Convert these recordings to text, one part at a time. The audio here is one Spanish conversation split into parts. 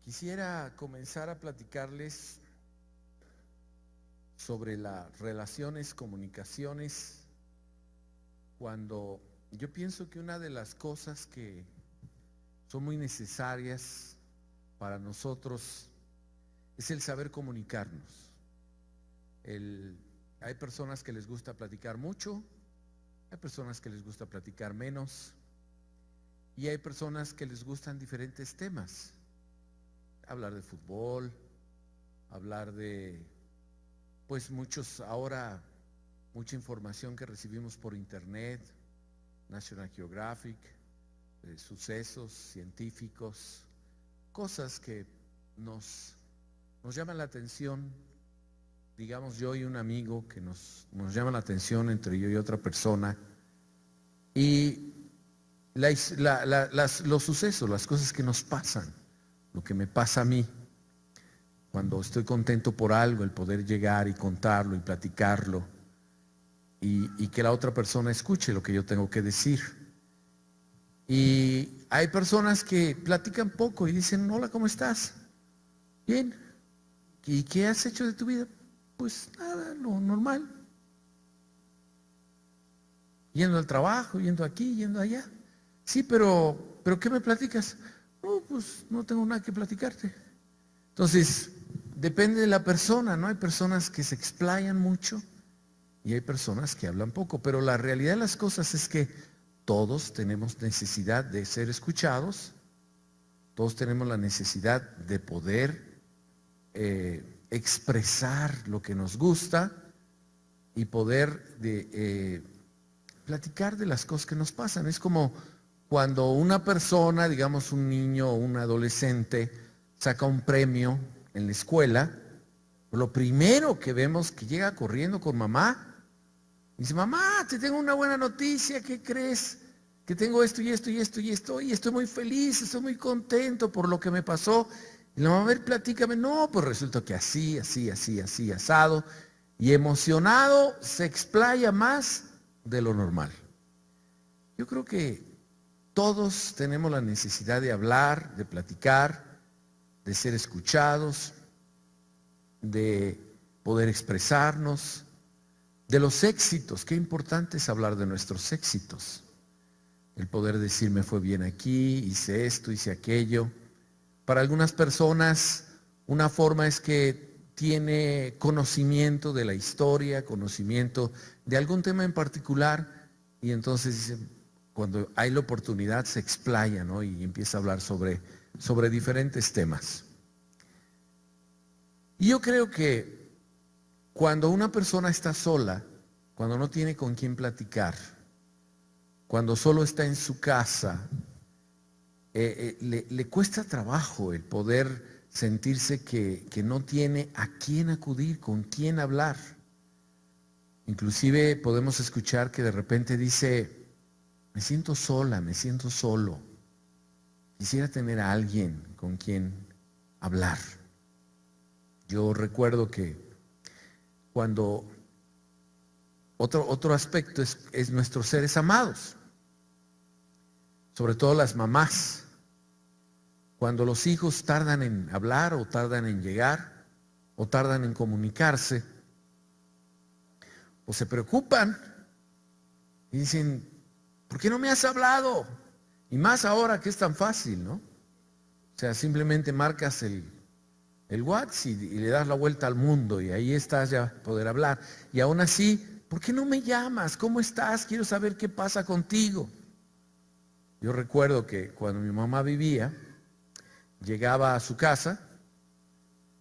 Quisiera comenzar a platicarles sobre las relaciones, comunicaciones, cuando yo pienso que una de las cosas que son muy necesarias para nosotros es el saber comunicarnos. Hay personas que les gusta platicar mucho, hay personas que les gusta platicar menos, y hay personas que les gustan diferentes temas. Hablar de fútbol, hablar de, pues ahora, mucha información que recibimos por internet, National Geographic, sucesos científicos, cosas que nos llaman la atención, digamos yo y un amigo que nos llama la atención entre yo y otra persona, y los sucesos, las cosas que nos pasan, lo que me pasa a mí, cuando estoy contento por algo, el poder llegar y contarlo y platicarlo, y que la otra persona escuche lo que yo tengo que decir. Y hay personas que platican poco y dicen: hola, ¿cómo estás? Bien. ¿Y qué has hecho de tu vida? Pues nada, lo normal. Yendo al trabajo, yendo aquí, yendo allá. Sí, pero ¿qué me platicas? No, pues no tengo nada que platicarte. Entonces, depende de la persona, ¿no? Hay personas que se explayan mucho y hay personas que hablan poco, pero la realidad de las cosas es que todos tenemos necesidad de ser escuchados, todos tenemos la necesidad de poder expresar lo que nos gusta y poder platicar de las cosas que nos pasan. Es como cuando una persona, digamos un niño o un adolescente, saca un premio en la escuela, lo primero que vemos que llega corriendo con mamá. Dice: mamá, te tengo una buena noticia, ¿qué crees? Que tengo esto y esto y esto y esto, y estoy muy feliz, estoy muy contento por lo que me pasó. Y la mamá: a ver, platícame. No, pues resulta que así, asado, y emocionado se explaya más de lo normal. Yo creo que todos tenemos la necesidad de hablar, de platicar, de ser escuchados, de poder expresarnos, de los éxitos. Qué importante es hablar de nuestros éxitos. El poder decir: me fue bien aquí, hice esto, hice aquello. Para algunas personas, una forma es que tiene conocimiento de la historia, conocimiento de algún tema en particular, y entonces dicen, cuando hay la oportunidad, se explaya, ¿no? Y empieza a hablar sobre diferentes temas. Y yo creo que cuando una persona está sola, cuando no tiene con quién platicar, cuando solo está en su casa, le cuesta trabajo el poder sentirse que no tiene a quién acudir, con quién hablar. Inclusive podemos escuchar que de repente dice: me siento sola, me siento solo, quisiera tener a alguien con quien hablar. Yo recuerdo que cuando otro aspecto es nuestros seres amados, sobre todo las mamás. Cuando los hijos tardan en hablar, o tardan en llegar, o tardan en comunicarse, o se preocupan y dicen: ¿por qué no me has hablado? Y más ahora que es tan fácil, ¿no? O sea, simplemente marcas el WhatsApp y le das la vuelta al mundo, y ahí estás ya poder hablar. Y aún así, ¿por qué no me llamas? ¿Cómo estás? Quiero saber qué pasa contigo. Yo recuerdo que cuando mi mamá vivía, llegaba a su casa: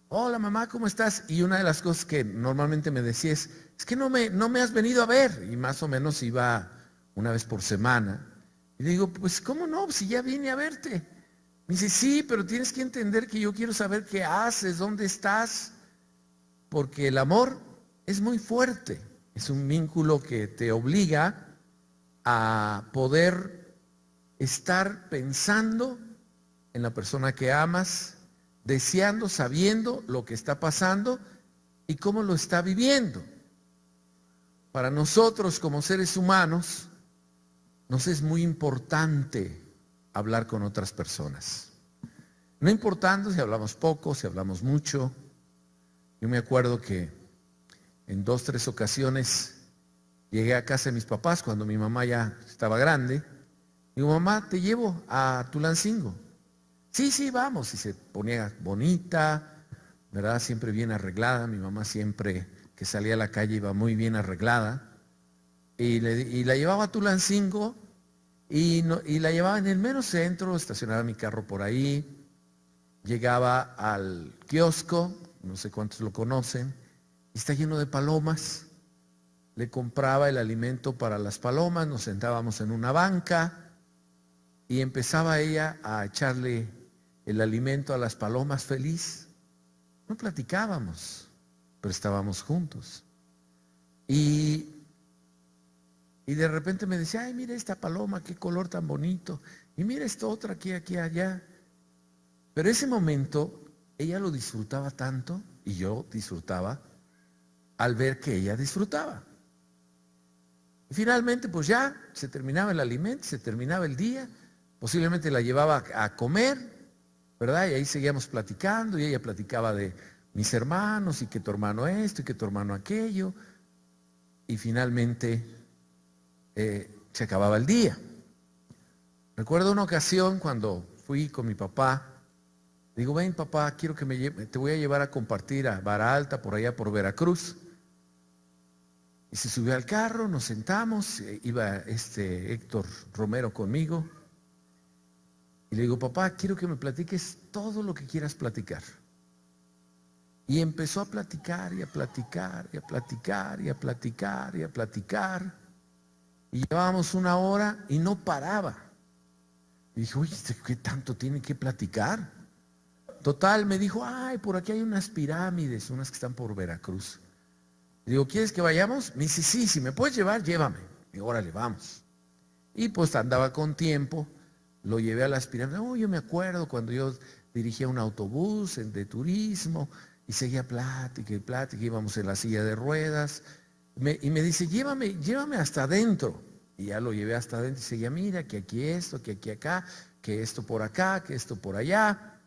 hola mamá, ¿cómo estás? Y una de las cosas que normalmente me decía es que no me has venido a ver. Y más o menos iba una vez por semana. Y le digo: pues ¿cómo no? Si ya vine a verte. Me dice: sí, pero tienes que entender que yo quiero saber qué haces, dónde estás, porque el amor es muy fuerte. Es un vínculo que te obliga a poder estar pensando en la persona que amas, deseando, sabiendo lo que está pasando y cómo lo está viviendo. Para nosotros como seres humanos, nos es muy importante hablar con otras personas. No importando si hablamos poco, si hablamos mucho. Yo me acuerdo que en 2, 3 ocasiones llegué a casa de mis papás cuando mi mamá ya estaba grande. Digo, mamá, te llevo a Tulancingo. Sí, sí, vamos. Y se ponía bonita, ¿verdad? Siempre bien arreglada. Mi mamá siempre que salía a la calle iba muy bien arreglada. Y la llevaba a Tulancingo y la llevaba en el mero centro, estacionaba mi carro por ahí. Llegaba al kiosco, no sé cuántos lo conocen, y está lleno de palomas. Le compraba el alimento para las palomas, nos sentábamos en una banca y empezaba ella a echarle el alimento a las palomas feliz. No platicábamos, pero estábamos juntos. Y de repente me decía, ay, mira esta paloma, qué color tan bonito. Y mira esta otra aquí, allá. Pero ese momento ella lo disfrutaba tanto y yo disfrutaba al ver que ella disfrutaba. Y finalmente pues ya se terminaba el alimento, se terminaba el día, posiblemente la llevaba a comer, ¿verdad? Y ahí seguíamos platicando y ella platicaba de mis hermanos y que tu hermano esto y que tu hermano aquello. Y finalmente se acababa el día. Recuerdo una ocasión cuando fui con mi papá. Digo, ven papá, quiero que te voy a llevar a compartir a Vara Alta, por allá por Veracruz. Y se subió al carro, nos sentamos, iba Héctor Romero conmigo. Y le digo, papá, quiero que me platiques todo lo que quieras platicar. Y empezó a platicar y a platicar y a platicar y a platicar y a platicar. Y llevábamos 1 hora y no paraba. Y dije, oye, ¿qué tanto tiene que platicar? Total, me dijo, ay, por aquí hay unas pirámides, unas que están por Veracruz. Le digo, ¿quieres que vayamos? Me dice, sí, si me puedes llevar, llévame. Digo, órale, vamos. Y pues andaba con tiempo, lo llevé a las pirámides. Oh, yo me acuerdo cuando yo dirigía un autobús de turismo y seguía plática y plática, íbamos en la silla de ruedas. Y me dice, llévame hasta adentro. Y ya lo llevé hasta adentro y seguía, mira, que aquí esto, que aquí acá, que esto por acá, que esto por allá.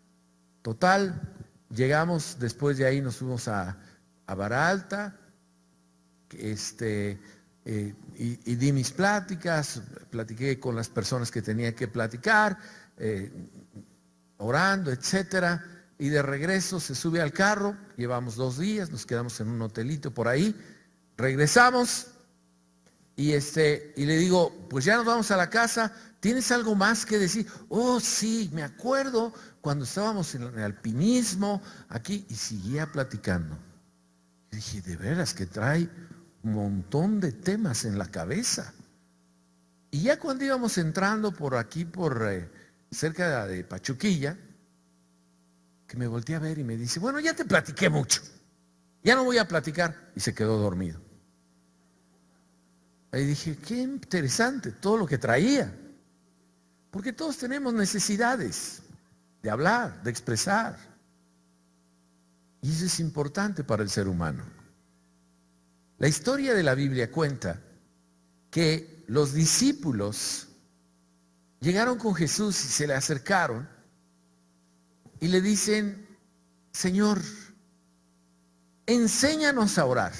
Total, llegamos, después de ahí nos fuimos a Vara Alta, y di mis pláticas, platiqué con las personas que tenía que platicar, orando, etcétera, y de regreso se sube al carro, llevamos 2 días, nos quedamos en un hotelito por ahí, regresamos y le digo, pues ya nos vamos a la casa, ¿tienes algo más que decir? Oh, sí, me acuerdo cuando estábamos en el alpinismo aquí, y seguía platicando. Y dije, de veras que trae un montón de temas en la cabeza. Y ya cuando íbamos entrando por aquí, cerca de Pachuquilla, que me volteé a ver y me dice, bueno, ya te platiqué mucho, ya no voy a platicar, y se quedó dormido. Ahí dije, qué interesante todo lo que traía, porque todos tenemos necesidades de hablar, de expresar, y eso es importante para el ser humano. La historia de la Biblia cuenta que los discípulos llegaron con Jesús y se le acercaron y le dicen, Señor, enséñanos a orar.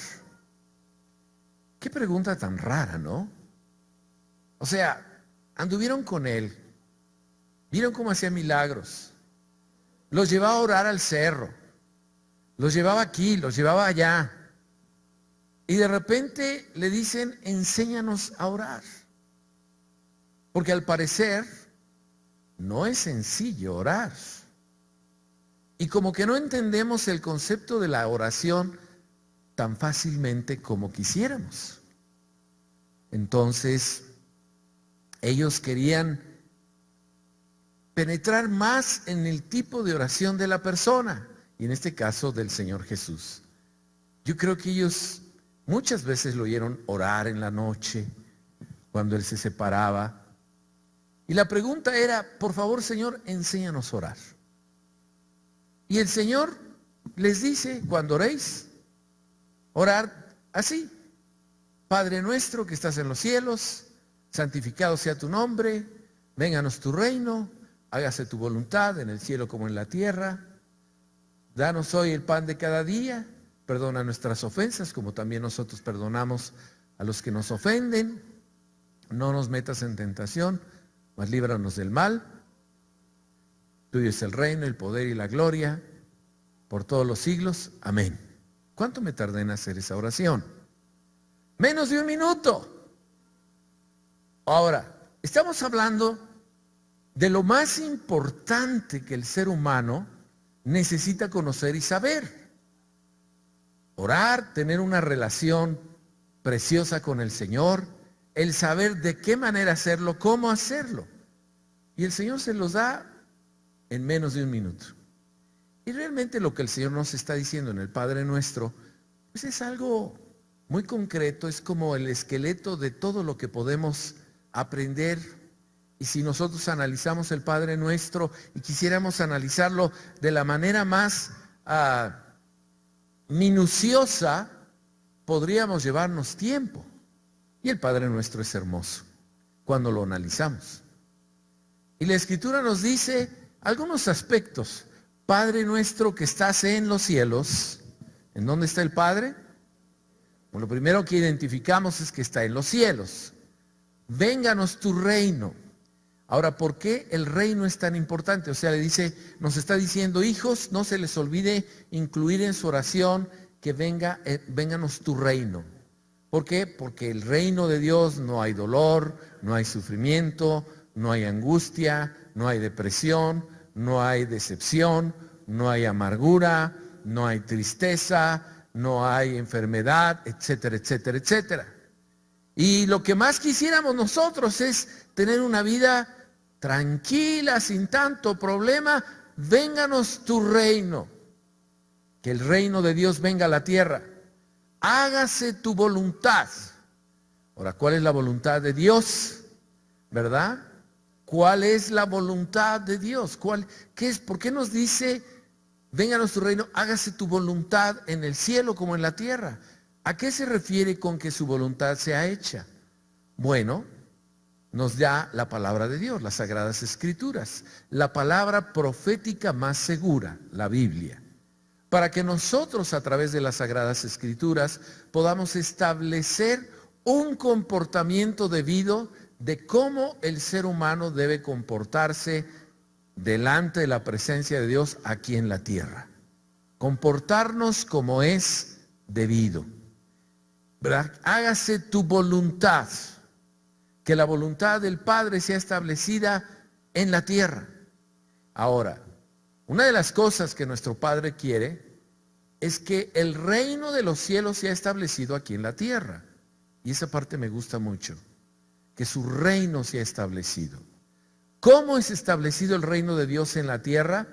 Qué pregunta tan rara, ¿no? O sea, anduvieron con él, vieron cómo hacía milagros, los llevaba a orar al cerro, los llevaba aquí, los llevaba allá, y de repente le dicen, enséñanos a orar. Porque al parecer no es sencillo orar. Y como que no entendemos el concepto de la oración tan fácilmente como quisiéramos. Entonces, ellos querían penetrar más en el tipo de oración de la persona, y en este caso del Señor Jesús. Yo creo que ellos muchas veces lo oyeron orar en la noche, cuando Él se separaba. Y la pregunta era, por favor, Señor, enséñanos a orar. Y el Señor les dice, cuando oréis, orar así: Padre nuestro que estás en los cielos, santificado sea tu nombre, vénganos tu reino, hágase tu voluntad en el cielo como en la tierra. Danos hoy el pan de cada día, perdona nuestras ofensas como también nosotros perdonamos a los que nos ofenden. No nos metas en tentación, mas líbranos del mal. Tuyo es el reino, el poder y la gloria por todos los siglos. Amén. ¿Cuánto me tardé en hacer esa oración? Menos de un minuto. Ahora, estamos hablando de lo más importante que el ser humano necesita conocer y saber. Orar, tener una relación preciosa con el Señor, el saber de qué manera hacerlo, cómo hacerlo. Y el Señor se los da en menos de un minuto. Y realmente lo que el Señor nos está diciendo en el Padre Nuestro, pues es algo muy concreto, es como el esqueleto de todo lo que podemos aprender. Y si nosotros analizamos el Padre Nuestro y quisiéramos analizarlo de la manera más minuciosa, podríamos llevarnos tiempo. Y el Padre Nuestro es hermoso cuando lo analizamos. Y la Escritura nos dice algunos aspectos. Padre Nuestro que estás en los cielos. ¿En dónde está el Padre? Bueno, lo primero que identificamos es que está en los cielos. Vénganos tu reino. Ahora, ¿por qué el reino es tan importante? O sea, nos está diciendo, hijos, no se les olvide incluir en su oración que vénganos tu reino. ¿Por qué? Porque el reino de Dios no hay dolor, no hay sufrimiento, no hay angustia, no hay depresión, no hay decepción, no hay amargura, no hay tristeza, no hay enfermedad, etcétera, etcétera, etcétera. Y lo que más quisiéramos nosotros es tener una vida tranquila, sin tanto problema. Vénganos tu reino, que el reino de Dios venga a la tierra. Hágase tu voluntad. Ahora, ¿cuál es la voluntad de Dios? ¿Verdad? ¿Cuál es la voluntad de Dios? ¿Qué es? ¿Por qué nos dice, vénganos tu reino, hágase tu voluntad en el cielo como en la tierra? ¿A qué se refiere con que su voluntad sea hecha? Bueno, nos da la palabra de Dios, las Sagradas Escrituras, la palabra profética más segura, la Biblia, para que nosotros a través de las Sagradas Escrituras podamos establecer un comportamiento debido de cómo el ser humano debe comportarse delante de la presencia de Dios aquí en la tierra. Comportarnos como es debido. ¿Verdad? Hágase tu voluntad, que la voluntad del Padre sea establecida en la tierra. Ahora, una de las cosas que nuestro Padre quiere es que el reino de los cielos sea establecido aquí en la tierra. Y esa parte me gusta mucho, que su reino sea establecido. ¿Cómo es establecido el reino de Dios en la tierra?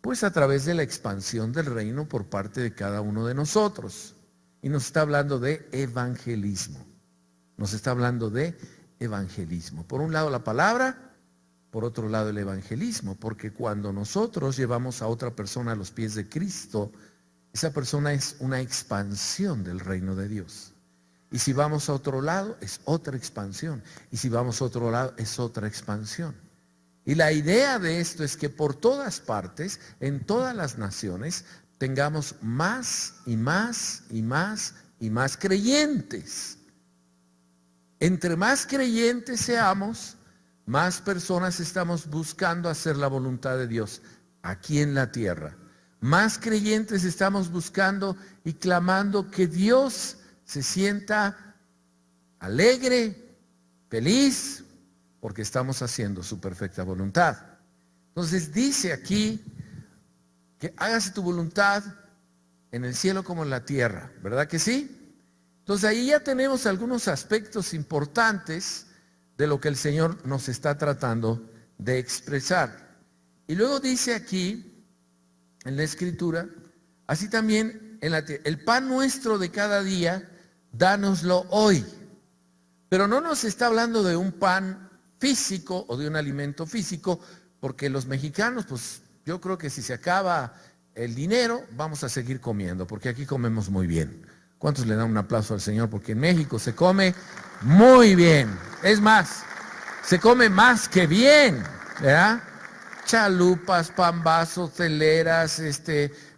Pues a través de la expansión del reino por parte de cada uno de nosotros. Y nos está hablando de evangelismo. Nos está hablando de evangelismo. Por un lado la palabra, por otro lado el evangelismo. Porque cuando nosotros llevamos a otra persona a los pies de Cristo, esa persona es una expansión del reino de Dios. Y si vamos a otro lado, es otra expansión. Y si vamos a otro lado, es otra expansión. Y la idea de esto es que por todas partes, en todas las naciones, tengamos más y más y más y más creyentes. Entre más creyentes seamos, más personas estamos buscando hacer la voluntad de Dios aquí en la tierra. Más creyentes estamos buscando y clamando que Dios se sienta alegre, feliz, porque estamos haciendo su perfecta voluntad. Entonces dice aquí que hágase tu voluntad en el cielo como en la tierra, ¿verdad que sí? Entonces ahí ya tenemos algunos aspectos importantes de lo que el Señor nos está tratando de expresar. Y luego dice aquí en la Escritura, así también en la tierra, el pan nuestro de cada día, dánoslo hoy. Pero no nos está hablando de un pan físico o de un alimento físico, porque los mexicanos, pues yo creo que si se acaba el dinero, vamos a seguir comiendo, porque aquí comemos muy bien. ¿Cuántos le dan un aplauso al Señor? Porque en México se come muy bien. Es más, se come más que bien, ¿verdad? chalupas, pambazos, teleras,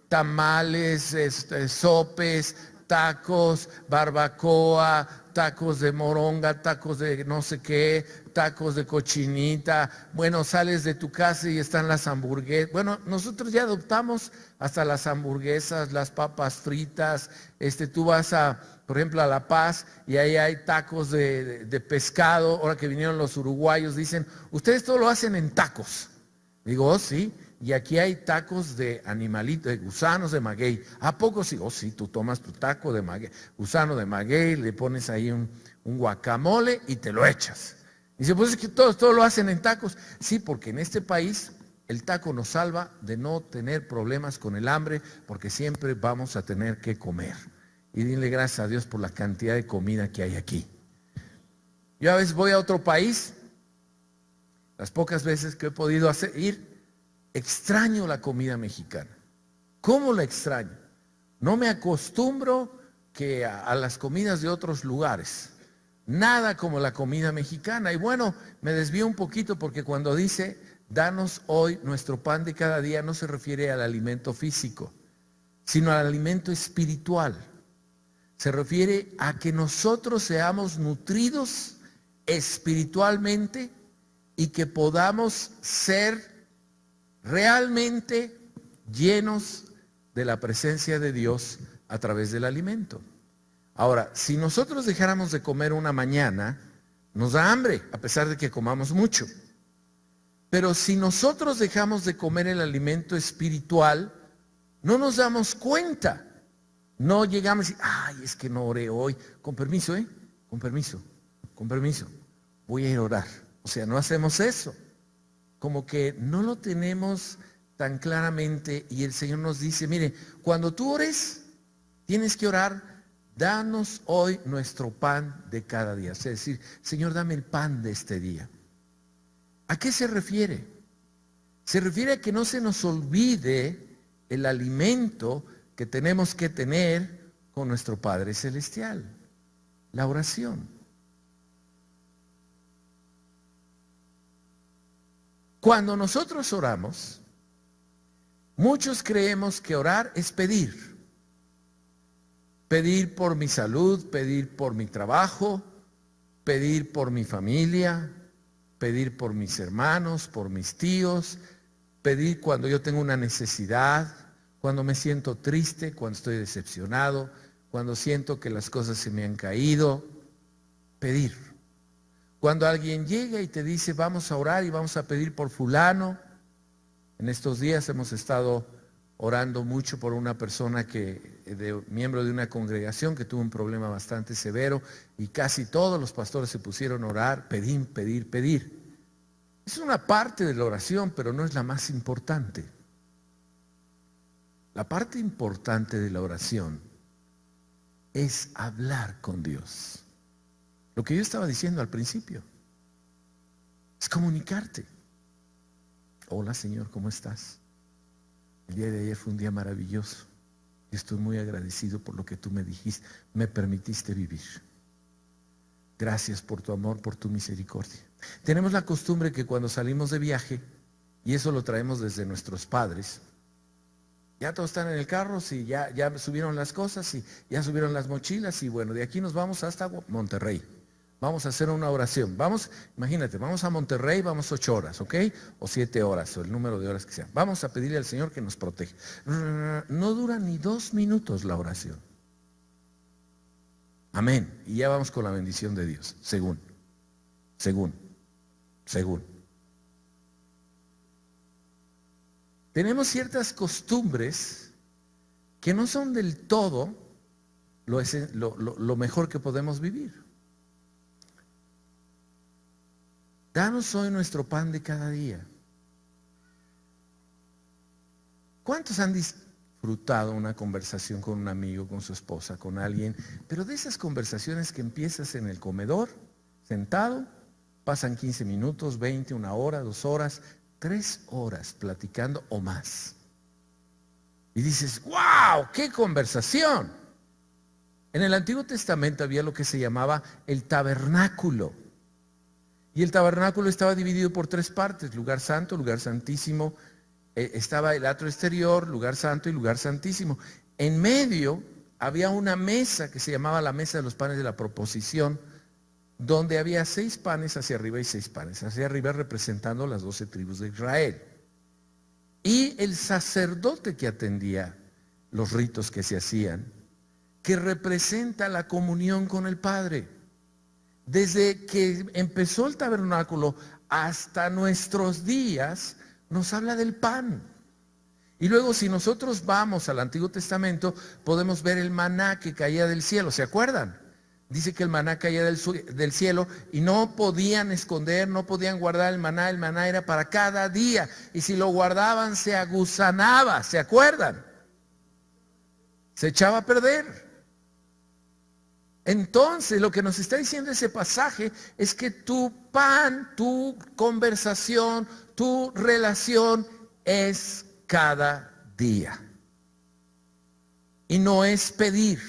tamales, sopes, tacos, barbacoa, tacos de moronga, tacos de no sé qué, tacos de cochinita. Bueno, sales de tu casa y están las hamburguesas. Bueno, nosotros ya adoptamos hasta las hamburguesas, las papas fritas. Tú vas por ejemplo, a La Paz y ahí hay tacos de pescado. Ahora que vinieron los uruguayos, dicen, ustedes todo lo hacen en tacos. Digo, oh, sí. Y aquí hay tacos de animalitos, de gusanos de maguey. ¿A poco sí? Oh, sí, tú tomas tu taco de maguey, gusano de maguey, le pones ahí un guacamole y te lo echas. Y dice, pues es que todo lo hacen en tacos. Sí, porque en este país el taco nos salva de no tener problemas con el hambre, porque siempre vamos a tener que comer. Y dile gracias a Dios por la cantidad de comida que hay aquí. Yo a veces voy a otro país, las pocas veces que he podido ir, extraño la comida mexicana. ¿Cómo la extraño? No me acostumbro que a las comidas de otros lugares. Nada como la comida mexicana. Y bueno, me desvío un poquito porque cuando dice, danos hoy nuestro pan de cada día, no se refiere al alimento físico, sino al alimento espiritual. Se refiere a que nosotros seamos nutridos espiritualmente y que podamos ser realmente llenos de la presencia de Dios a través del alimento. Ahora, si nosotros dejáramos de comer una mañana, nos da hambre, a pesar de que comamos mucho. Pero si nosotros dejamos de comer el alimento espiritual, no nos damos cuenta. No llegamos y decir, ay, es que no oré hoy. Con permiso, con permiso, voy a ir a orar. O sea, no hacemos eso. Como que no lo tenemos tan claramente y el Señor nos dice, mire, cuando tú ores, tienes que orar, danos hoy nuestro pan de cada día. Es decir, Señor, dame el pan de este día. ¿A qué se refiere? Se refiere a que no se nos olvide el alimento que tenemos que tener con nuestro Padre Celestial, la oración. Cuando nosotros oramos, muchos creemos que orar es pedir. Pedir por mi salud, pedir por mi trabajo, pedir por mi familia, pedir por mis hermanos, por mis tíos, pedir cuando yo tengo una necesidad, cuando me siento triste, cuando estoy decepcionado, cuando siento que las cosas se me han caído. Pedir. Cuando alguien llega y te dice, vamos a orar y vamos a pedir por fulano. En estos días hemos estado orando mucho por una persona miembro de una congregación que tuvo un problema bastante severo y casi todos los pastores se pusieron a orar, pedir. Es una parte de la oración, pero no es la más importante. La parte importante de la oración es hablar con Dios. Lo que yo estaba diciendo al principio es comunicarte. Hola Señor, ¿cómo estás? El día de ayer fue un día maravilloso y estoy muy agradecido por lo que tú me dijiste, me permitiste vivir. Gracias por tu amor, por tu misericordia. Tenemos la costumbre que cuando salimos de viaje, y eso lo traemos desde nuestros padres, ya todos están en el carro, sí, ya subieron las cosas, y ya subieron las mochilas, y bueno, de aquí nos vamos hasta Monterrey. Vamos a hacer una oración. Imagínate, vamos a Monterrey, vamos 8 horas, ¿ok? O 7 horas, o el número de horas que sea. Vamos a pedirle al Señor que nos proteja. No dura ni 2 minutos la oración. Amén. Y ya vamos con la bendición de Dios, según. Tenemos ciertas costumbres que no son del todo lo mejor que podemos vivir. Danos hoy nuestro pan de cada día. ¿Cuántos han disfrutado una conversación con un amigo, con su esposa, con alguien? Pero de esas conversaciones que empiezas en el comedor, sentado, pasan 15 minutos, 20, 1 hora, 2 horas, 3 horas platicando o más. Y dices, ¡wow! ¡Qué conversación! En el Antiguo Testamento había lo que se llamaba el tabernáculo. Y el tabernáculo estaba dividido por 3 partes: lugar santo, lugar santísimo, estaba el atrio exterior, lugar santo y lugar santísimo. En medio había una mesa que se llamaba la mesa de los panes de la proposición, donde había 6 panes hacia arriba y 6 panes hacia arriba, representando las 12 tribus de Israel. Y el sacerdote que atendía los ritos que se hacían, que representa la comunión con el Padre. Desde que empezó el tabernáculo hasta nuestros días, nos habla del pan. Y luego, si nosotros vamos al Antiguo Testamento, podemos ver el maná que caía del cielo. ¿Se acuerdan? Dice que el maná caía del cielo y no podían esconder, no podían guardar el maná. El maná era para cada día. Y si lo guardaban, se agusanaba. ¿Se acuerdan? Se echaba a perder. Entonces, lo que nos está diciendo ese pasaje es que tu pan, tu conversación, tu relación es cada día. Y no es pedir,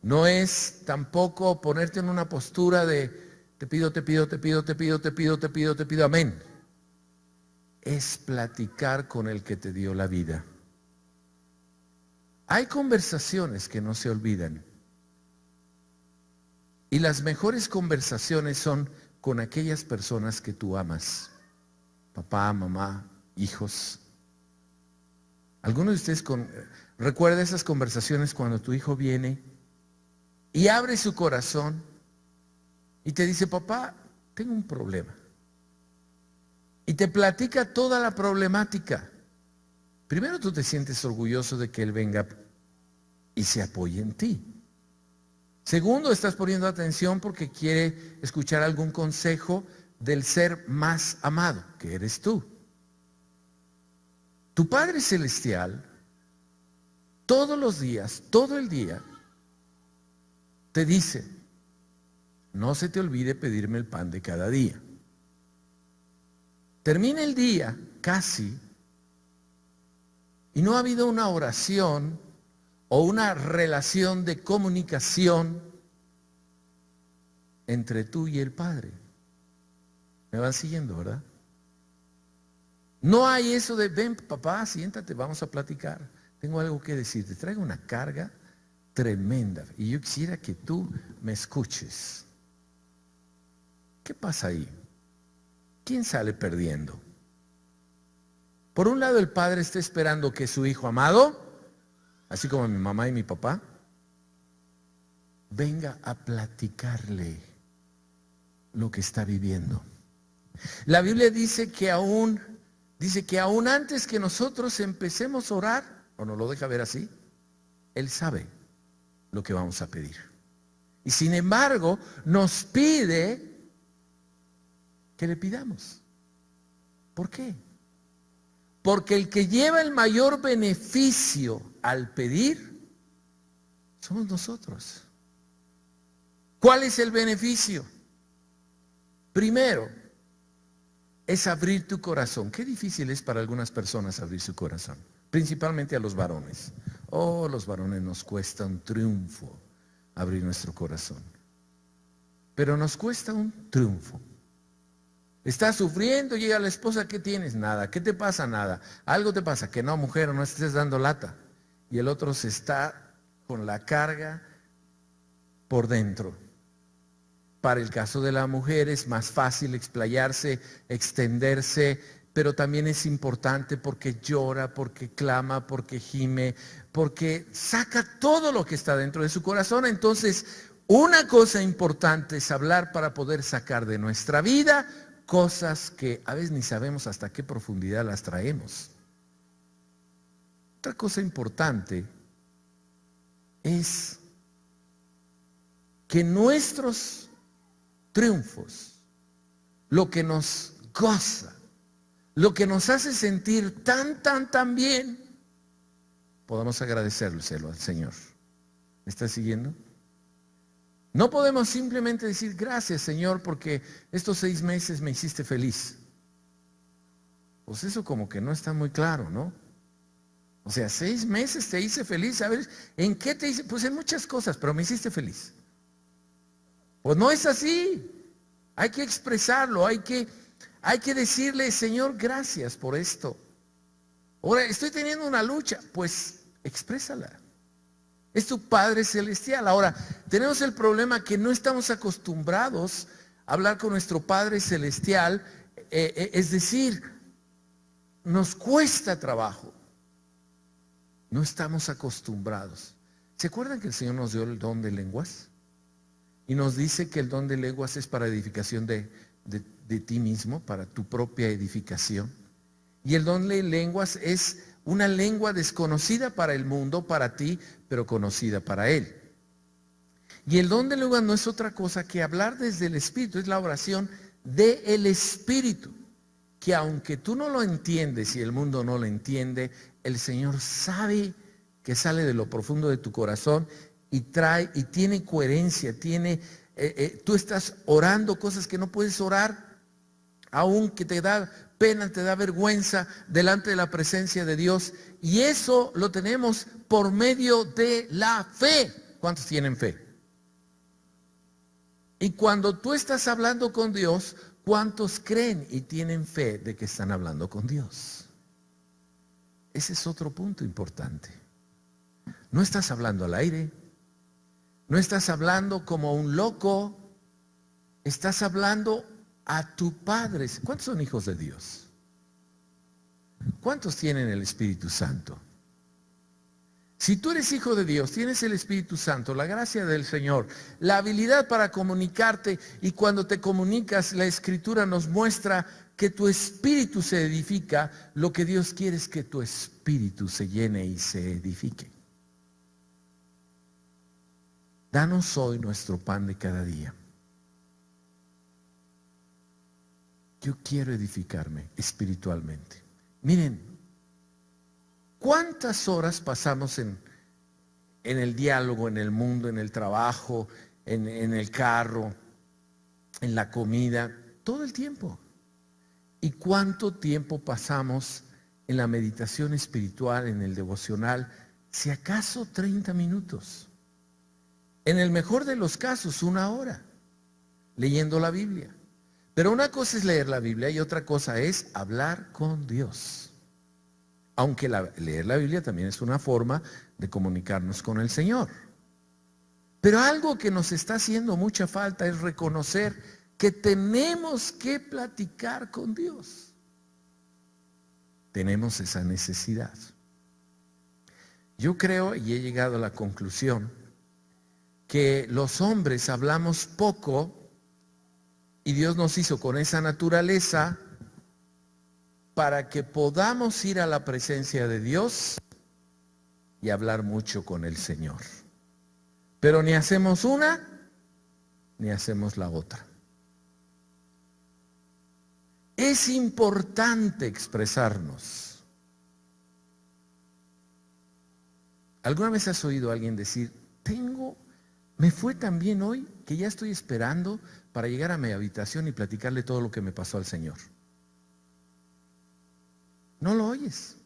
no es tampoco ponerte en una postura de te pido, te pido, te pido, te pido, te pido, te pido, te pido, amén. Es platicar con el que te dio la vida. Hay conversaciones que no se olvidan. Y las mejores conversaciones son con aquellas personas que tú amas. Papá, mamá, hijos. Algunos de ustedes recuerda esas conversaciones cuando tu hijo viene y abre su corazón y te dice: papá, tengo un problema. Y te platica toda la problemática. Primero, tú te sientes orgulloso de que él venga y se apoye en ti. Segundo, estás poniendo atención porque quiere escuchar algún consejo del ser más amado, que eres tú. Tu Padre Celestial, todos los días, todo el día, te dice: no se te olvide pedirme el pan de cada día. Termina el día, casi, y no ha habido una oración o una relación de comunicación entre tú y el Padre. ¿Me van siguiendo, verdad? No hay eso de ven papá, siéntate, vamos a platicar. Tengo algo que decirte, traigo una carga tremenda y yo quisiera que tú me escuches. ¿Qué pasa ahí? ¿Quién sale perdiendo? Por un lado, el padre está esperando que su hijo amado, así como mi mamá y mi papá, venga a platicarle lo que está viviendo. La Biblia dice que aún antes que nosotros empecemos a orar, o nos lo deja ver así, Él sabe lo que vamos a pedir. Y sin embargo, nos pide que le pidamos. ¿Por qué? Porque el que lleva el mayor beneficio al pedir somos nosotros. ¿Cuál es el beneficio? Primero, es abrir tu corazón. Qué difícil es para algunas personas abrir su corazón, principalmente a los varones. Oh, los varones nos cuesta un triunfo abrir nuestro corazón. Pero nos cuesta un triunfo. Estás sufriendo, llega la esposa, ¿qué tienes? Nada. ¿Qué te pasa? Nada. Algo te pasa, que no, mujer, no estés dando lata. Y el otro se está con la carga por dentro. Para el caso de la mujer es más fácil explayarse, extenderse, pero también es importante porque llora, porque clama, porque gime, porque saca todo lo que está dentro de su corazón. Entonces, una cosa importante es hablar para poder sacar de nuestra vida cosas que a veces ni sabemos hasta qué profundidad las traemos. Otra cosa importante es que nuestros triunfos, lo que nos goza, lo que nos hace sentir tan bien, podamos agradecérselo al Señor. ¿Me está siguiendo? No podemos simplemente decir gracias, Señor, porque estos 6 meses me hiciste feliz. Pues eso como que no está muy claro, ¿no? O sea, 6 meses te hice feliz. A ver, ¿en qué te hice? Pues en muchas cosas, pero me hiciste feliz. Pues no es así. Hay que expresarlo, hay que decirle, Señor, gracias por esto. Ahora, estoy teniendo una lucha, pues exprésala. Es tu Padre Celestial. Ahora, tenemos el problema que no estamos acostumbrados a hablar con nuestro Padre Celestial, es decir, nos cuesta trabajo. No estamos acostumbrados. ¿Se acuerdan que el Señor nos dio el don de lenguas? Y nos dice que el don de lenguas es para edificación de ti mismo, para tu propia edificación. Y el don de lenguas es una lengua desconocida para el mundo, para ti, pero conocida para Él. Y el don de lenguas no es otra cosa que hablar desde el Espíritu, es la oración del Espíritu, que aunque tú no lo entiendes y el mundo no lo entiende, el Señor sabe que sale de lo profundo de tu corazón y tiene coherencia, tú estás orando cosas que no puedes orar, aún que te da pena, te da vergüenza delante de la presencia de Dios, y eso lo tenemos por medio de la fe. ¿Cuántos tienen fe? Y cuando tú estás hablando con Dios, ¿cuántos creen y tienen fe de que están hablando con Dios? Ese es otro punto importante. No estás hablando al aire, no estás hablando como un loco, estás hablando a tu Padre. ¿Cuántos son hijos de Dios? ¿Cuántos tienen el Espíritu Santo? Si tú eres hijo de Dios, tienes el Espíritu Santo, la gracia del Señor, la habilidad para comunicarte, y cuando te comunicas, la Escritura nos muestra que tu espíritu se edifica. Lo que Dios quiere es que tu espíritu se llene y se edifique. Danos hoy nuestro pan de cada día. Yo quiero edificarme espiritualmente. Miren, ¿cuántas horas pasamos en el diálogo, en el mundo, en el trabajo, en el carro, en la comida? Todo el tiempo. ¿Y cuánto tiempo pasamos en la meditación espiritual, en el devocional? Si acaso 30 minutos. En el mejor de los casos, 1 hora, leyendo la Biblia. Pero una cosa es leer la Biblia y otra cosa es hablar con Dios. Aunque leer la Biblia también es una forma de comunicarnos con el Señor. Pero algo que nos está haciendo mucha falta es reconocer que tenemos que platicar con Dios. Tenemos esa necesidad. Yo creo y he llegado a la conclusión que los hombres hablamos poco, y Dios nos hizo con esa naturaleza para que podamos ir a la presencia de Dios y hablar mucho con el Señor. Pero ni hacemos una, ni hacemos la otra. Es importante expresarnos. ¿Alguna vez has oído a alguien decir, me fue tan bien hoy que ya estoy esperando para llegar a mi habitación y platicarle todo lo que me pasó al Señor? No lo oyes,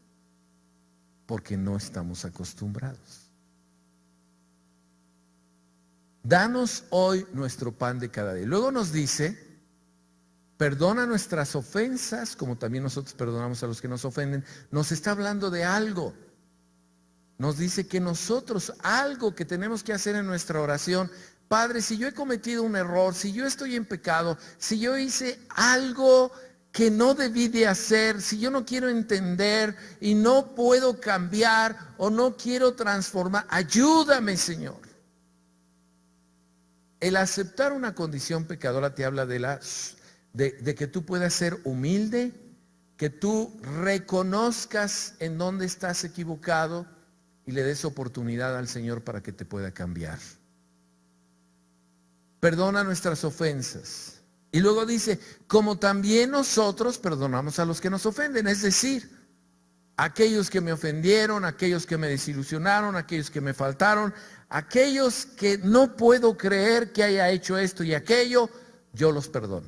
porque no estamos acostumbrados. Danos hoy nuestro pan de cada día. Luego nos dice, perdona nuestras ofensas, como también nosotros perdonamos a los que nos ofenden. Nos está hablando de algo. Nos dice que nosotros, algo que tenemos que hacer en nuestra oración: Padre, si yo he cometido un error, si yo estoy en pecado, si yo hice algo que no debí de hacer, si yo no quiero entender y no puedo cambiar o no quiero transformar, ayúdame, Señor. El aceptar una condición pecadora te habla de que tú puedas ser humilde, que tú reconozcas en dónde estás equivocado y le des oportunidad al Señor para que te pueda cambiar. Perdona nuestras ofensas. Y luego dice, como también nosotros perdonamos a los que nos ofenden. Es decir, aquellos que me ofendieron, aquellos que me desilusionaron, aquellos que me faltaron, aquellos que no puedo creer que haya hecho esto y aquello, yo los perdono.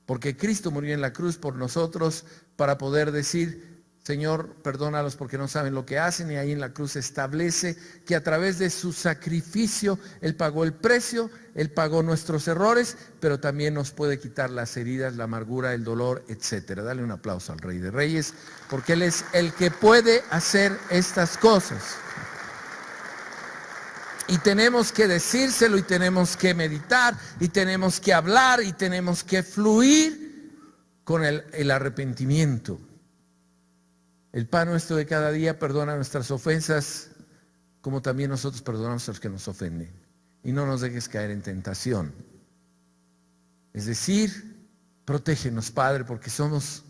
Porque Cristo murió en la cruz por nosotros para poder decir, Señor, perdónalos porque no saben lo que hacen, y ahí en la cruz establece que a través de su sacrificio Él pagó el precio, Él pagó nuestros errores, pero también nos puede quitar las heridas, la amargura, el dolor, etcétera. Dale un aplauso al Rey de Reyes, porque Él es el que puede hacer estas cosas. Y tenemos que decírselo, y tenemos que meditar, y tenemos que hablar, y tenemos que fluir con el arrepentimiento. El pan nuestro de cada día perdona nuestras ofensas, como también nosotros perdonamos a los que nos ofenden. Y no nos dejes caer en tentación. Es decir, protégenos, Padre, porque somos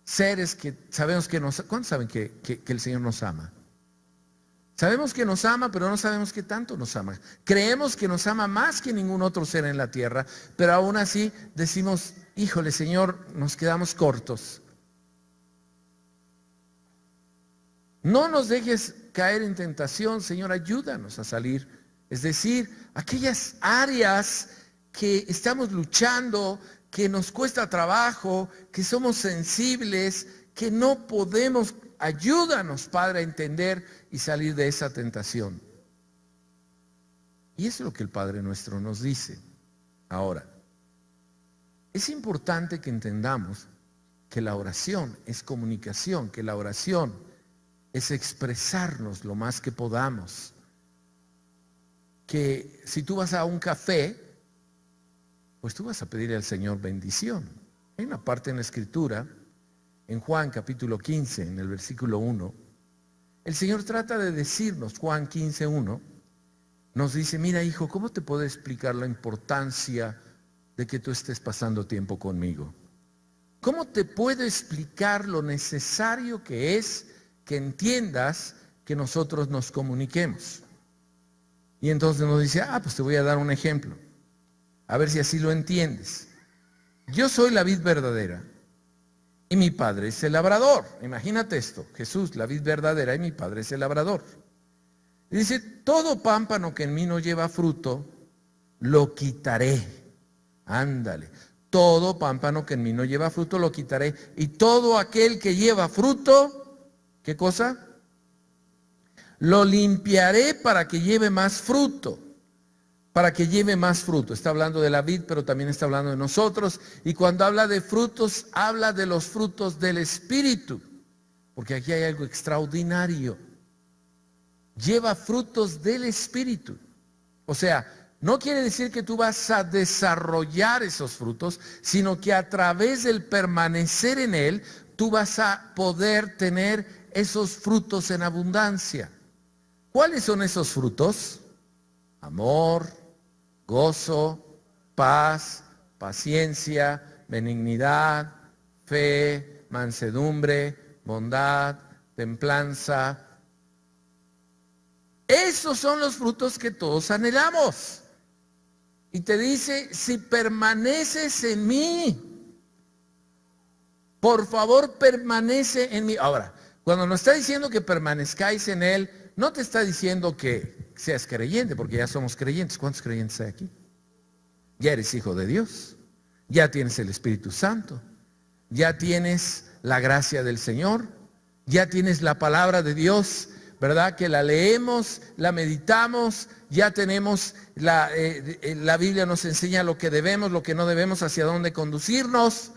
seres que sabemos que nos... ¿Cuántos saben que el Señor nos ama? Sabemos que nos ama, pero no sabemos qué tanto nos ama. Creemos que nos ama más que ningún otro ser en la tierra, pero aún así decimos, híjole, Señor, nos quedamos cortos. No nos dejes caer en tentación, Señor, ayúdanos a salir. Es decir, aquellas áreas que estamos luchando, que nos cuesta trabajo, que somos sensibles, que no podemos, ayúdanos, Padre, a entender y salir de esa tentación. Y eso es lo que el Padre nuestro nos dice. Ahora, es importante que entendamos que la oración es comunicación, que la oración es expresarnos lo más que podamos. Que si tú vas a un café, pues tú vas a pedirle al Señor bendición. Hay una parte en la Escritura, en Juan capítulo 15, en el versículo 1, el Señor trata de decirnos, Juan 15, 1, nos dice, mira hijo, ¿cómo te puedo explicar la importancia de que tú estés pasando tiempo conmigo? ¿Cómo te puedo explicar lo necesario que es que entiendas que nosotros nos comuniquemos? Y entonces nos dice, pues te voy a dar un ejemplo, a ver si así lo entiendes. Yo soy la vid verdadera y mi Padre es el labrador. Imagínate esto, Jesús, la vid verdadera, y mi Padre es el labrador. Y dice, todo pámpano que en mí no lleva fruto, lo quitaré. Ándale, todo pámpano que en mí no lleva fruto, lo quitaré. Y todo aquel que lleva fruto, ¿qué cosa? Lo limpiaré para que lleve más fruto. Para que lleve más fruto. Está hablando de la vid, pero también está hablando de nosotros. Y cuando habla de frutos, habla de los frutos del Espíritu. Porque aquí hay algo extraordinario. Lleva frutos del Espíritu. O sea, no quiere decir que tú vas a desarrollar esos frutos, sino que a través del permanecer en Él, tú vas a poder tener esos frutos en abundancia. ¿Cuáles son esos frutos? Amor, gozo, paz, paciencia, benignidad, fe, mansedumbre, bondad, templanza. Esos son los frutos que todos anhelamos. Y te dice, si permaneces en mí, por favor permanece en mí. Ahora, cuando nos está diciendo que permanezcáis en Él, no te está diciendo que seas creyente, porque ya somos creyentes. ¿Cuántos creyentes hay aquí? Ya eres hijo de Dios, ya tienes el Espíritu Santo, ya tienes la gracia del Señor, ya tienes la palabra de Dios, ¿verdad? Que la leemos, la meditamos, ya tenemos la Biblia nos enseña lo que debemos, lo que no debemos, hacia dónde conducirnos,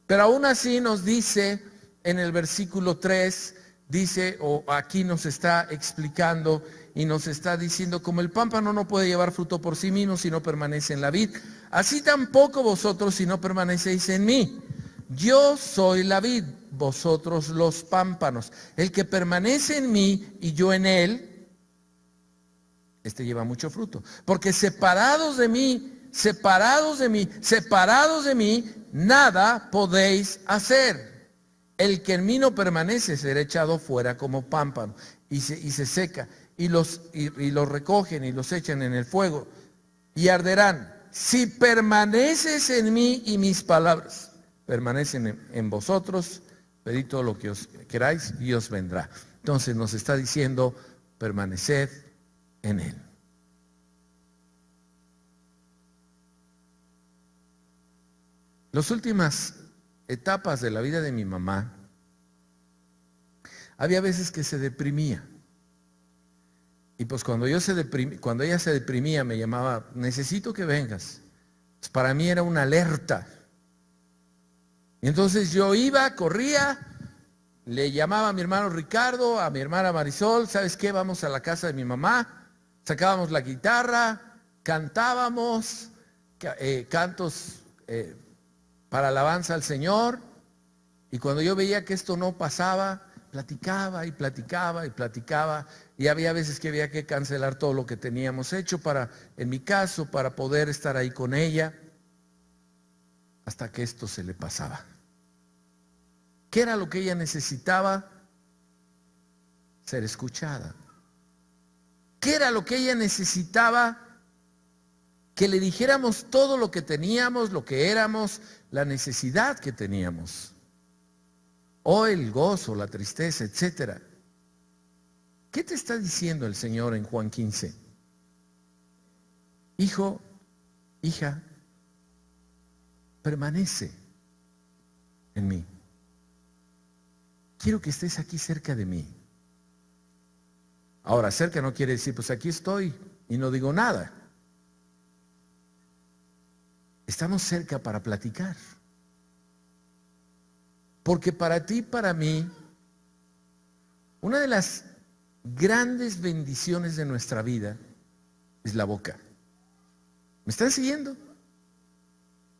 pero aún así nos dice en el versículo 3, dice, o aquí nos está explicando y nos está diciendo, como el pámpano no puede llevar fruto por sí mismo si no permanece en la vid, así tampoco vosotros si no permanecéis en mí. Yo soy la vid, vosotros los pámpanos. El que permanece en mí y yo en él, este lleva mucho fruto. Porque separados de mí, nada podéis hacer. El que en mí no permanece será echado fuera como pámpano y se seca. Y los recogen y los echan en el fuego y arderán. Si permaneces en mí y mis palabras permanecen en vosotros, pedid todo lo que os queráis y os vendrá. Entonces nos está diciendo, permaneced en Él. Las últimas etapas de la vida de mi mamá, había veces que se deprimía. Y pues cuando ella se deprimía, me llamaba, necesito que vengas. Pues para mí era una alerta. Y entonces yo iba, corría, le llamaba a mi hermano Ricardo, a mi hermana Marisol, ¿sabes qué? Vamos a la casa de mi mamá, sacábamos la guitarra, cantábamos cantos para alabanza al Señor. Y cuando yo veía que esto no pasaba, platicaba y platicaba y platicaba, y había veces que había que cancelar todo lo que teníamos hecho en mi caso, para poder estar ahí con ella, hasta que esto se le pasaba. ¿Qué era lo que ella necesitaba? Ser escuchada. ¿Qué era lo que ella necesitaba? Que le dijéramos todo lo que teníamos, lo que éramos, la necesidad que teníamos. O el gozo, la tristeza, etcétera. ¿Qué te está diciendo el Señor en Juan 15? Hijo, hija, permanece en mí. Quiero que estés aquí cerca de mí. Ahora, cerca no quiere decir, pues aquí estoy y no digo nada. Estamos cerca para platicar. Porque para ti y para mí, una de las grandes bendiciones de nuestra vida es la boca. ¿Me están siguiendo?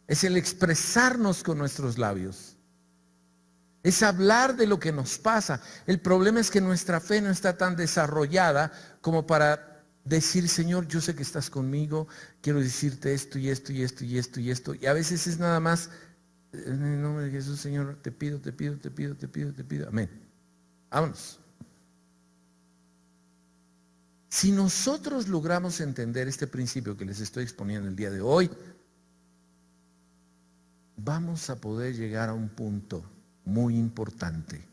Es el expresarnos con nuestros labios. Es hablar de lo que nos pasa. El problema es que nuestra fe no está tan desarrollada como para decir, Señor, yo sé que estás conmigo, quiero decirte esto y esto y esto y esto y esto. Y a veces es nada más, en el nombre de Jesús, Señor, te pido. Amén. Vámonos. Si nosotros logramos entender este principio que les estoy exponiendo el día de hoy, vamos a poder llegar a un punto muy importante.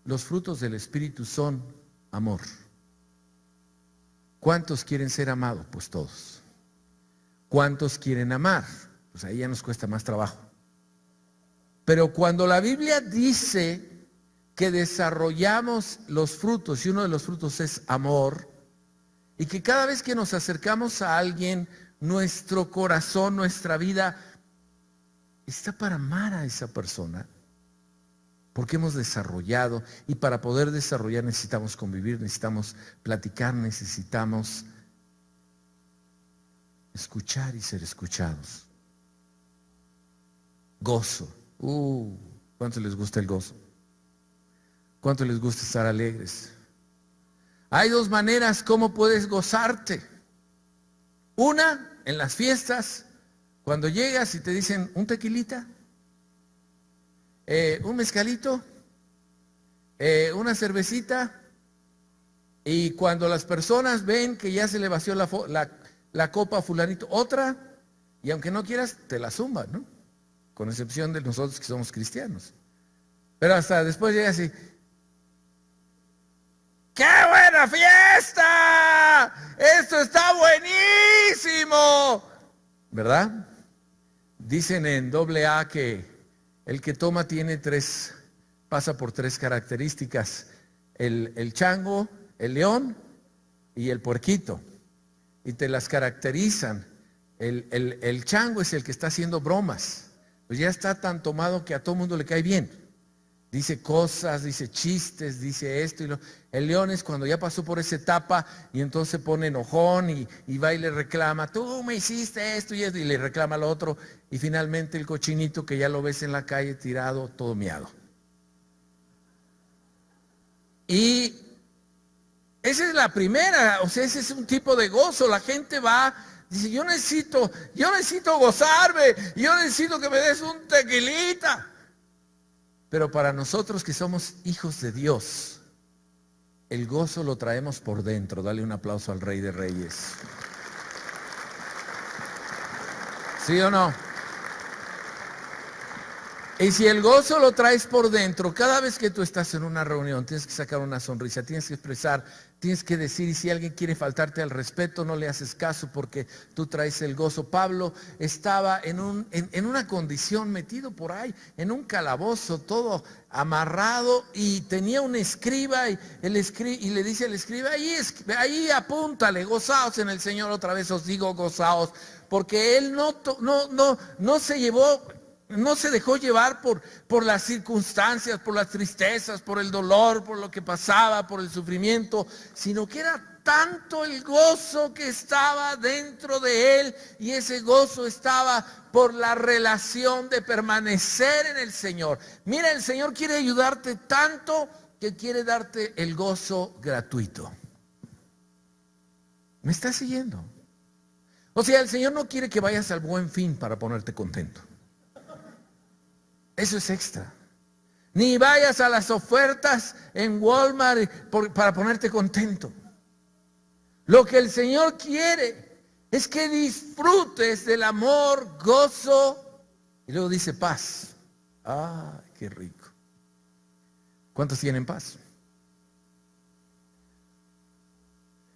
Los frutos del Espíritu son amor. ¿Cuántos quieren ser amados? Pues todos. ¿Cuántos quieren amar? Pues ahí ya nos cuesta más trabajo. Pero cuando la Biblia dice que desarrollamos los frutos, y uno de los frutos es amor, y que cada vez que nos acercamos a alguien, nuestro corazón, nuestra vida está para amar a esa persona, porque hemos desarrollado, y para poder desarrollar necesitamos convivir, necesitamos platicar, necesitamos escuchar y ser escuchados. Gozo. ¿Cuánto les gusta el gozo? ¿Cuánto les gusta estar alegres? Hay dos maneras como puedes gozarte. Una, en las fiestas, cuando llegas y te dicen un tequilita, un mezcalito, una cervecita, y cuando las personas ven que ya se le vació la copa a fulanito, otra, y aunque no quieras, te la zumban, ¿no? Con excepción de nosotros que somos cristianos. Pero hasta después llegas y, ¡qué buena fiesta! ¡Esto está buenísimo! ¿Verdad? Dicen en AA que el que toma pasa por tres características: el chango, el león y el puerquito. Y te las caracterizan. El chango es el que está haciendo bromas. Pues ya está tan tomado que a todo mundo le cae bien. Dice cosas, dice chistes, dice esto y lo. El león es cuando ya pasó por esa etapa y entonces se pone enojón y va y le reclama, tú me hiciste esto y esto, y le reclama al otro. Y finalmente el cochinito que ya lo ves en la calle tirado, todo miado. Y esa es la primera, o sea, ese es un tipo de gozo. La gente va, dice, yo necesito gozarme, yo necesito que me des un tequilita. Pero para nosotros que somos hijos de Dios, el gozo lo traemos por dentro. Dale un aplauso al Rey de Reyes. ¿Sí o no? Y si el gozo lo traes por dentro, cada vez que tú estás en una reunión, tienes que sacar una sonrisa, tienes que expresar, tienes que decir, y si alguien quiere faltarte al respeto, no le haces caso porque tú traes el gozo. Pablo estaba en una condición, metido por ahí, en un calabozo, todo amarrado, y tenía un escriba, y le dice al escriba, ahí apúntale, gozaos en el Señor. Otra vez os digo, gozaos, porque él no se llevó... No se dejó llevar por las circunstancias, por las tristezas, por el dolor, por lo que pasaba, por el sufrimiento, sino que era tanto el gozo que estaba dentro de él, y ese gozo estaba por la relación de permanecer en el Señor. Mira, el Señor quiere ayudarte tanto que quiere darte el gozo gratuito. ¿Me estás siguiendo? O sea, el Señor no quiere que vayas al Buen Fin para ponerte contento. Eso es extra. Ni vayas a las ofertas en Walmart para ponerte contento. Lo que el Señor quiere es que disfrutes del amor, gozo, y luego dice paz. ¡Ah, qué rico! ¿Cuántos tienen paz?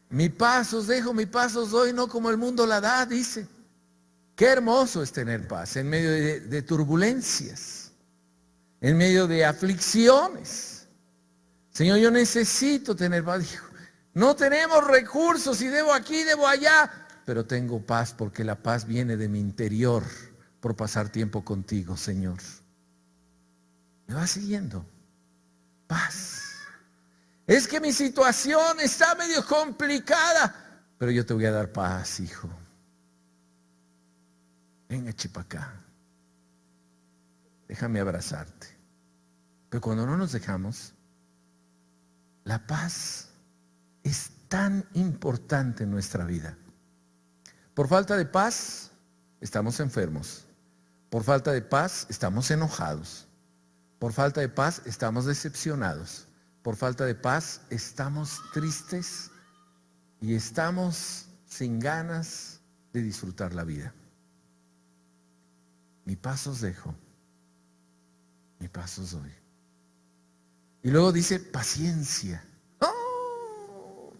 Mi paz os dejo, mi paz os doy, no como el mundo la da, dice. Qué hermoso es tener paz en medio de turbulencias, en medio de aflicciones. Señor, yo necesito tener paz. Dijo, no tenemos recursos, y debo aquí, debo allá, pero tengo paz porque la paz viene de mi interior por pasar tiempo contigo, Señor. ¿Me va siguiendo? Paz. Es que mi situación está medio complicada, pero yo te voy a dar paz, hijo. Venga, echa para acá. Déjame abrazarte. Pero cuando no nos dejamos, la paz es tan importante en nuestra vida. Por falta de paz, estamos enfermos. Por falta de paz, estamos enojados. Por falta de paz, estamos decepcionados. Por falta de paz, estamos tristes y estamos sin ganas de disfrutar la vida. Mi paz os dejo, mi paz os doy. Y luego dice paciencia. ¡Oh!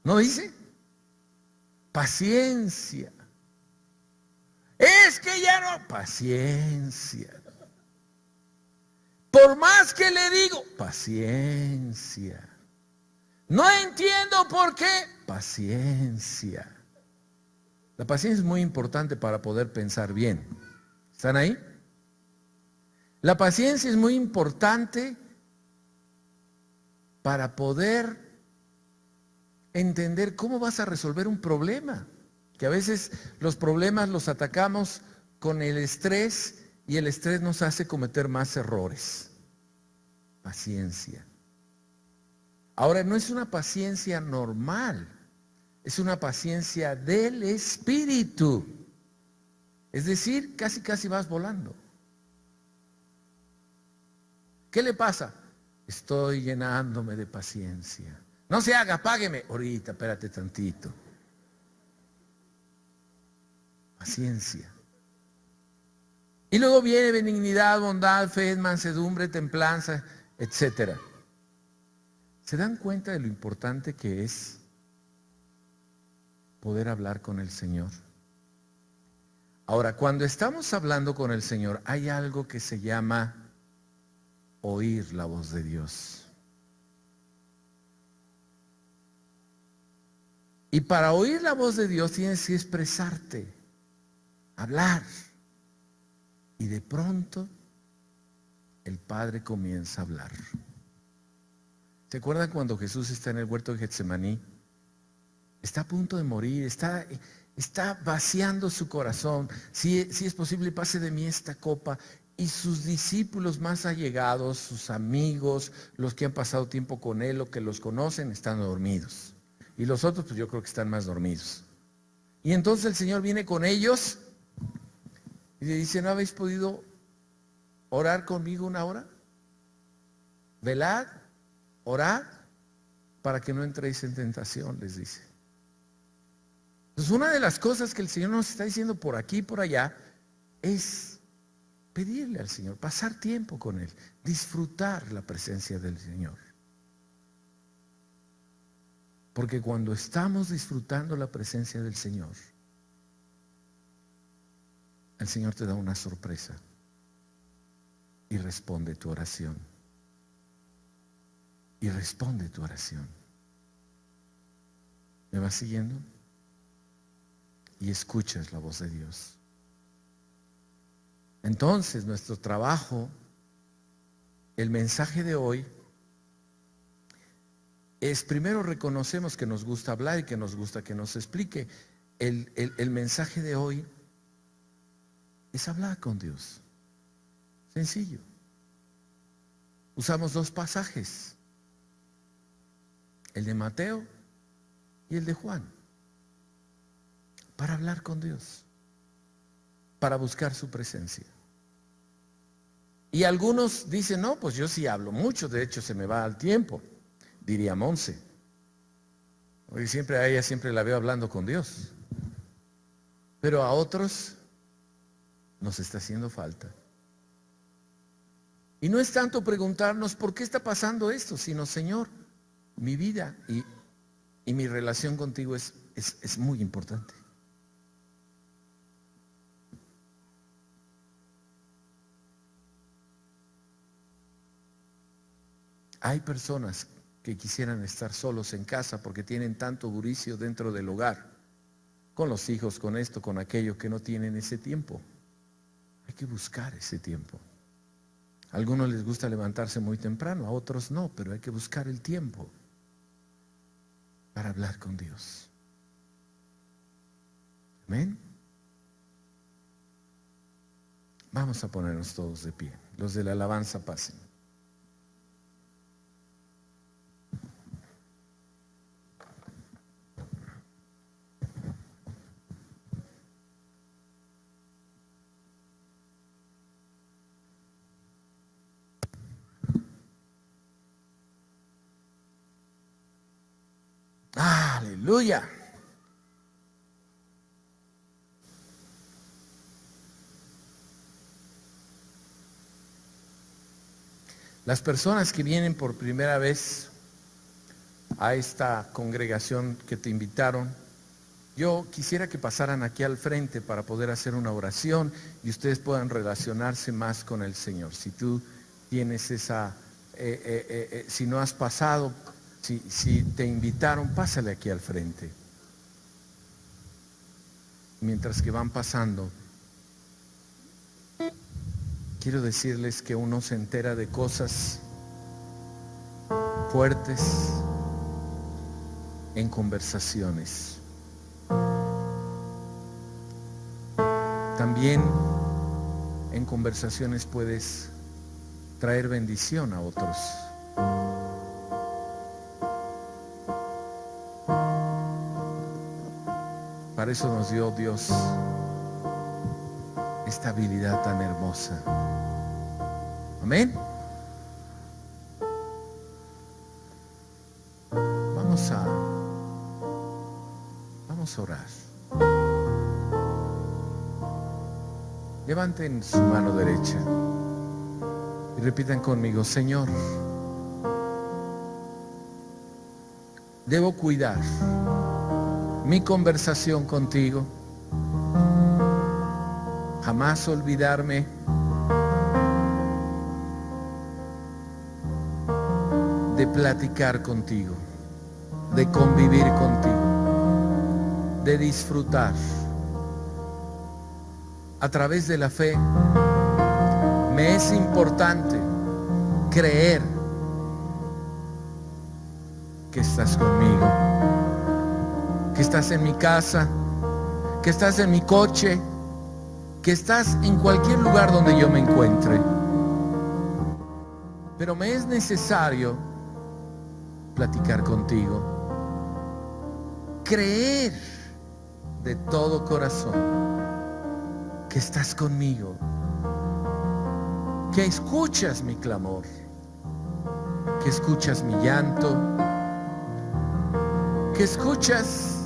¿No dice? Paciencia. Es que ya no. Paciencia. Por más que le digo, paciencia. No entiendo por qué. Paciencia. La paciencia es muy importante para poder pensar bien. ¿Están ahí? La paciencia es muy importante para poder entender cómo vas a resolver un problema. Que a veces los problemas los atacamos con el estrés, y el estrés nos hace cometer más errores. Paciencia. Ahora, no es una paciencia normal, es una paciencia del Espíritu. Es decir, casi vas volando. ¿Qué le pasa? Estoy llenándome de paciencia. No se haga, págueme. Ahorita, espérate tantito. Paciencia. Y luego viene benignidad, bondad, fe, mansedumbre, templanza, etcétera. ¿Se dan cuenta de lo importante que es poder hablar con el Señor? Ahora, cuando estamos hablando con el Señor, hay algo que se llama oír la voz de Dios. Y para oír la voz de Dios tienes que expresarte, hablar. Y de pronto el Padre comienza a hablar. ¿Se acuerdan cuando Jesús está en el huerto de Getsemaní? Está a punto de morir, está vaciando su corazón. Si es posible, pase de mí esta copa. Y sus discípulos más allegados, sus amigos, los que han pasado tiempo con él o que los conocen, están dormidos. Y los otros, pues yo creo que están más dormidos. Y entonces el Señor viene con ellos y le dice, ¿no habéis podido orar conmigo una hora? Velad, orad, para que no entréis en tentación, les dice. Entonces, una de las cosas que el Señor nos está diciendo por aquí y por allá es pedirle al Señor, pasar tiempo con Él, disfrutar la presencia del Señor. Porque cuando estamos disfrutando la presencia del Señor, el Señor te da una sorpresa y responde tu oración. Y responde tu oración. ¿Me vas siguiendo? Y escuchas la voz de Dios. Entonces, nuestro trabajo, el mensaje de hoy, es primero reconocemos que nos gusta hablar y que nos gusta que nos explique. El mensaje de hoy es hablar con Dios. Sencillo. Usamos dos pasajes, el de Mateo y el de Juan, para hablar con Dios, para buscar su presencia. Y algunos dicen, no, pues yo sí hablo mucho, de hecho se me va el tiempo, diría Monse. Hoy siempre a ella siempre la veo hablando con Dios. Pero a otros nos está haciendo falta. Y no es tanto preguntarnos por qué está pasando esto, sino, Señor, mi vida y mi relación contigo es muy importante. Hay personas que quisieran estar solos en casa porque tienen tanto bullicio dentro del hogar, con los hijos, con esto, con aquello, que no tienen ese tiempo. Hay que buscar ese tiempo. A algunos les gusta levantarse muy temprano, a otros no, pero hay que buscar el tiempo para hablar con Dios. Amén. Vamos a ponernos todos de pie. Los de la alabanza pasen. Aleluya. Las personas que vienen por primera vez a esta congregación que te invitaron, yo quisiera que pasaran aquí al frente para poder hacer una oración y ustedes puedan relacionarse más con el Señor. Si tú tienes esa, si no has pasado, si te invitaron, pásale aquí al frente. Mientras que van pasando, quiero decirles que uno se entera de cosas fuertes en conversaciones. También en conversaciones puedes traer bendición a otros. Para eso nos dio Dios esta habilidad tan hermosa. Amén. Vamos a orar. Levanten su mano derecha y repitan conmigo: Señor, debo cuidar mi conversación contigo, jamás olvidarme de platicar contigo, de convivir contigo, de disfrutar. A través de la fe me es importante creer que estás conmigo, que estás en mi casa, que estás en mi coche, que estás en cualquier lugar donde yo me encuentre. Pero me es necesario platicar contigo, creer de todo corazón que estás conmigo, que escuchas mi clamor, que escuchas mi llanto, que escuchas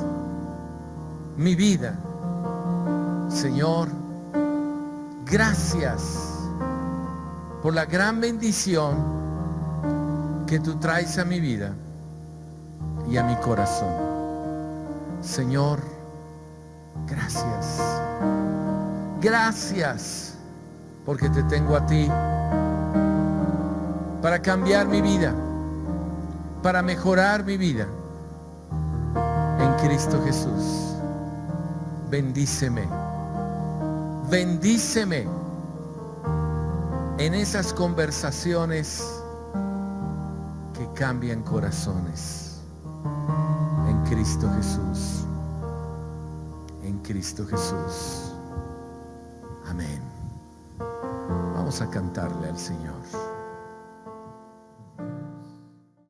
mi vida. Señor, gracias por la gran bendición que tú traes a mi vida y a mi corazón. Señor, gracias. Gracias porque te tengo a ti para cambiar mi vida, para mejorar mi vida en Cristo Jesús. Bendíceme, bendíceme en esas conversaciones que cambian corazones. En Cristo Jesús. En Cristo Jesús. Amén. Vamos a cantarle al Señor.